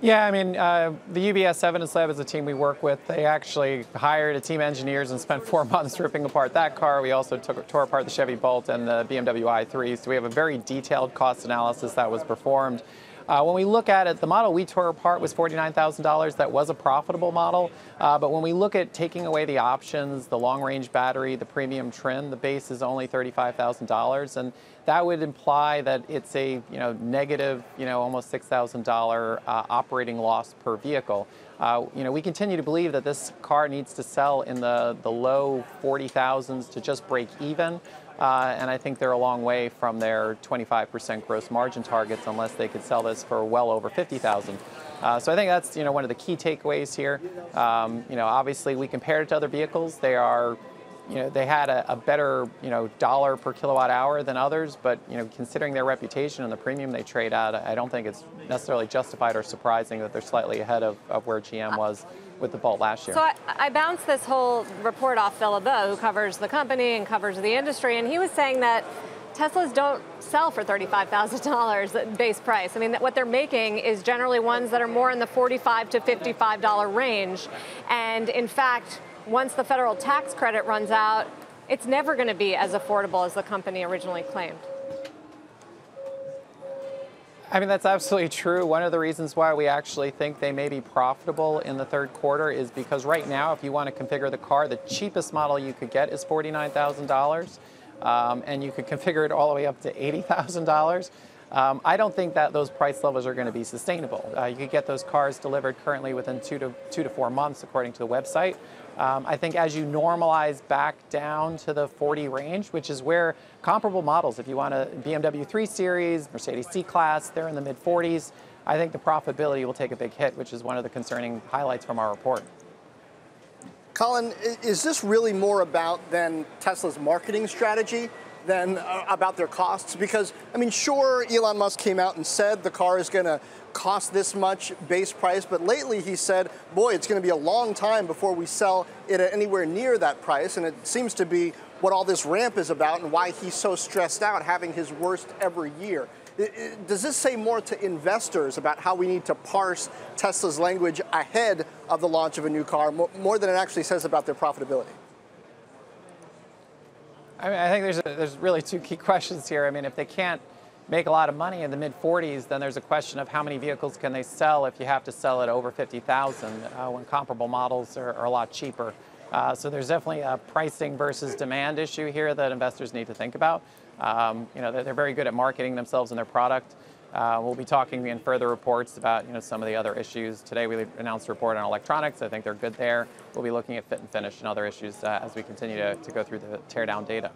Yeah, I mean, the UBS Evidence Lab is a team we work with. They actually hired a team of engineers and spent 4 months ripping apart that car. We also tore apart the Chevy Bolt and the BMW i3. So we have a very detailed cost analysis that was performed. When we look at it, the model we tore apart was $49,000. That was a profitable model. But when we look at taking away the options, the long-range battery, the premium trim, the base is only $35,000. And that would imply that it's a negative, almost $6,000 operating loss per vehicle. We continue to believe that this car needs to sell in the low 40,000s to just break even. And I think they're a long way from their 25% gross margin targets unless they could sell this for well over 50,000. So I think that's one of the key takeaways here. Obviously we compared it to other vehicles. They are, they had a better dollar per kilowatt hour than others, but considering their reputation and the premium they trade at, I don't think it's necessarily justified or surprising that they're slightly ahead of where GM was with the Bolt last year. So I bounced this whole report off Phil LeBeau, who covers the company and covers the industry, and he was saying that Teslas don't sell for $35,000 base price. I mean, what they're making is generally ones that are more in the $45 to $55 range. And in fact, once the federal tax credit runs out, it's never going to be as affordable as the company originally claimed. I mean, that's absolutely true. One of the reasons why we actually think they may be profitable in the third quarter is because right now, if you want to configure the car, the cheapest model you could get is $49,000, and you could configure it all the way up to $80,000. I don't think that those price levels are going to be sustainable. You could get those cars delivered currently within two to 4 months, according to the website. I think as you normalize back down to the 40 range, which is where comparable models, if you want a BMW 3 Series, Mercedes C-Class, they're in the mid-40s. I think the profitability will take a big hit, which is one of the concerning highlights from our report. Colin, is this really more about than Tesla's marketing strategy than about their costs? Because, I mean, sure, Elon Musk came out and said the car is going to cost this much base price, but lately he said, boy, it's going to be a long time before we sell it at anywhere near that price, and it seems to be what all this ramp is about and why he's so stressed out having his worst ever year. Does this say more to investors about how we need to parse Tesla's language ahead of the launch of a new car, more than it actually says about their profitability? I mean, I think there's really two key questions here. I mean, if they can't make a lot of money in the mid-40s, then there's a question of how many vehicles can they sell if you have to sell at over 50,000 when comparable models are a lot cheaper. So there's definitely a pricing versus demand issue here that investors need to think about. They're very good at marketing themselves and their product. We'll be talking in further reports about some of the other issues. Today we announced a report on electronics. I think they're good there. We'll be looking at fit and finish and other issues as we continue to go through the teardown data.